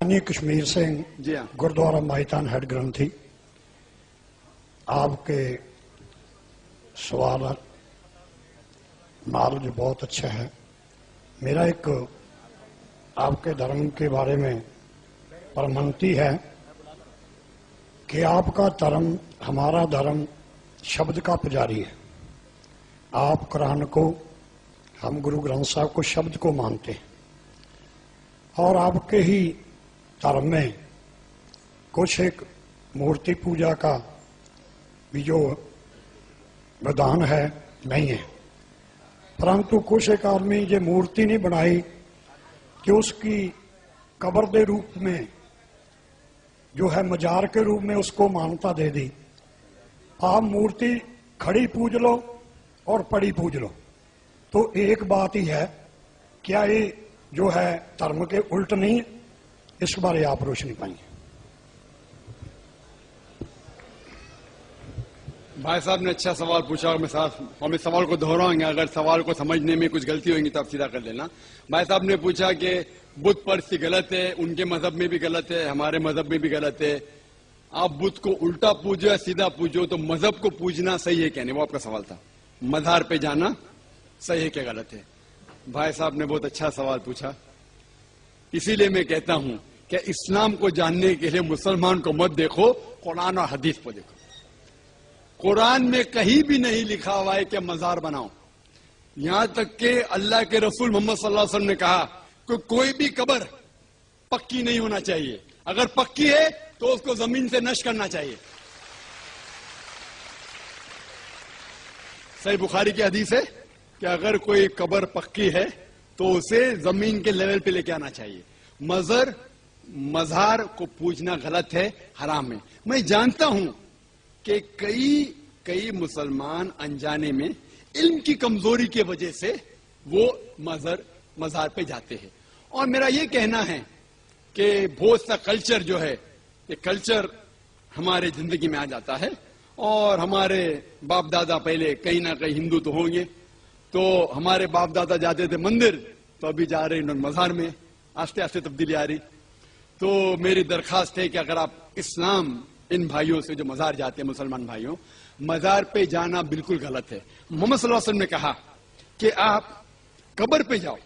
ਗਿਆਨੀ ਕਸ਼ਮੀਰ ਸਿੰਘ जी हाँ। गुरुद्वारा माहितान हेड ग्रंथी, आपके सवाल नॉलेज बहुत अच्छा है। मेरा एक आपके धर्म के बारे में परमंती है कि आपका धर्म हमारा धर्म शब्द का पुजारी है। आप कुरान को, हम गुरु ग्रंथ साहब को शब्द को मानते हैं, और आपके ही धर्म में कुछ एक मूर्ति पूजा का भी जो विधान है नहीं है, परंतु कुछ एक आदमी ये मूर्ति नहीं बनाई कि उसकी कब्र के रूप में जो है मजार के रूप में उसको मान्यता दे दी। आप मूर्ति खड़ी पूज लो और पड़ी पूज लो, तो एक बात ही है, क्या ये जो है धर्म के उल्ट नहीं है? इस बारे आप रोशनी पाएंगे। भाई साहब ने अच्छा सवाल पूछा और हम इस सवाल को दोहराएंगे, अगर सवाल को समझने में कुछ गलती होगी तो आप सीधा कर लेना। भाई साहब ने पूछा कि बुत परस्ती गलत है, उनके मजहब में भी गलत है, हमारे मजहब में भी गलत है। आप बुत को उल्टा पूजो या सीधा पूजो, तो मजहब को पूजना सही है क्या नहीं, वो आपका सवाल था। मजार पे जाना सही है क्या गलत है? भाई साहब ने बहुत अच्छा सवाल पूछा। इसीलिए मैं कहता हूं कि इस्लाम को जानने के लिए मुसलमान को मत देखो, कुरान और हदीस को देखो। कुरान में कहीं भी नहीं लिखा हुआ है कि मजार बनाओ। यहां तक कि अल्लाह के रसूल मोहम्मद सल्लल्लाहु अलैहि वसल्लम ने कहा कि कोई भी कब्र पक्की नहीं होना चाहिए, अगर पक्की है तो उसको जमीन से नष्ट करना चाहिए। सही बुखारी की हदीस है कि अगर कोई कब्र पक्की है तो उसे जमीन के लेवल पे लेके आना चाहिए। मजार को पूजना गलत है, हराम है। मैं जानता हूं कि कई मुसलमान अनजाने में इल्म की कमजोरी की वजह से वो मजार पे जाते हैं। और मेरा ये कहना है कि बहुत सा कल्चर जो है, ये कल्चर हमारे जिंदगी में आ जाता है, और हमारे बाप दादा पहले कहीं ना कहीं हिंदू तो होंगे, तो हमारे बाप दादा जाते थे मंदिर, तो अभी जा रहे हैं मजार में, आस्ते आस्ते तब्दीली आ रही। तो मेरी दरखास्त है कि अगर आप इस्लाम, इन भाइयों से जो मजार जाते हैं, मुसलमान भाइयों, मजार पे जाना बिल्कुल गलत है। मोहम्मद सल्लल्लाहु अलैहि वसल्लम ने कहा कि आप कब्र पे जाओ।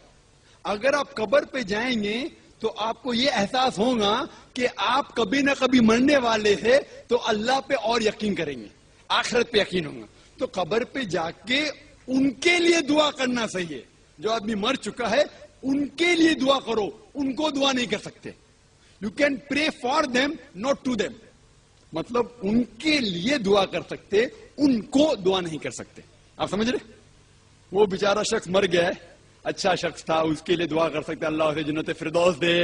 अगर आप कब्र पे जाएंगे तो आपको ये एहसास होगा कि आप कभी ना कभी मरने वाले हैं, तो अल्लाह पे और यकीन करेंगे, आखिरत पे यकीन होगा। तो कब्र पे जाके उनके लिए दुआ करना सही है। जो आदमी मर चुका है उनके लिए दुआ करो, उनको दुआ नहीं कर सकते। You can pray for them, not to them. मतलब उनके लिए दुआ कर सकते, उनको दुआ नहीं कर सकते। आप समझ रहे? वो बेचारा शख्स मर गया है, अच्छा शख्स था, उसके लिए दुआ कर सकते, अल्लाह उसे जन्नत फिरदौस दे,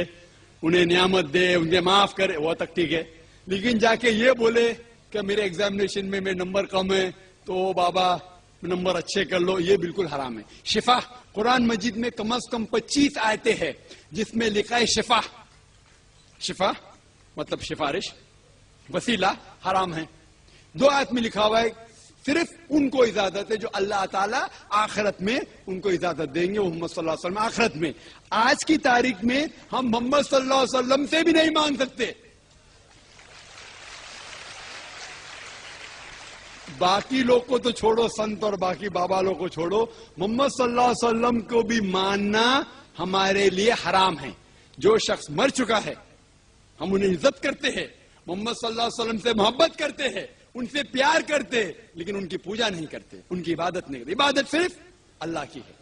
उन्हें नियामत दे, उन्हें माफ करे, वो तक ठीक है। लेकिन जाके ये बोले कि मेरे एग्जामिनेशन में मेरे नंबर कम है, तो बाबा नंबर अच्छे कर लो, ये बिल्कुल हराम है। शिफा, कुरान मजीद में कम से कम 25 आयतें हैं जिसमें लिखा है शिफा। शिफा मतलब सिफारिश, वसीला हराम है। 2 आयत में लिखा हुआ है सिर्फ उनको इजाजत है जो अल्लाह ताला आखिरत में उनको इजाजत देंगे, मोहम्मद सल्लल्लाहु अलैहि वसल्लम आखिरत में। आज की तारीख में हम मोहम्मद सल्लल्लाहु अलैहि वसल्लम से भी नहीं मांग सकते। बाकी लोग को तो छोड़ो, संत और बाकी बाबा लोग को छोड़ो, मोहम्मद सल्लल्लाहु अलैहि वसल्लम को भी मानना हमारे लिए हराम है। जो शख्स मर चुका है हम उन्हें इज्जत करते हैं, मोहम्मद सल्लल्लाहु अलैहि वसल्लम से मोहब्बत करते हैं, उनसे प्यार करते हैं, लेकिन उनकी पूजा नहीं करते, उनकी इबादत नहीं करते। इबादत सिर्फ अल्लाह की है।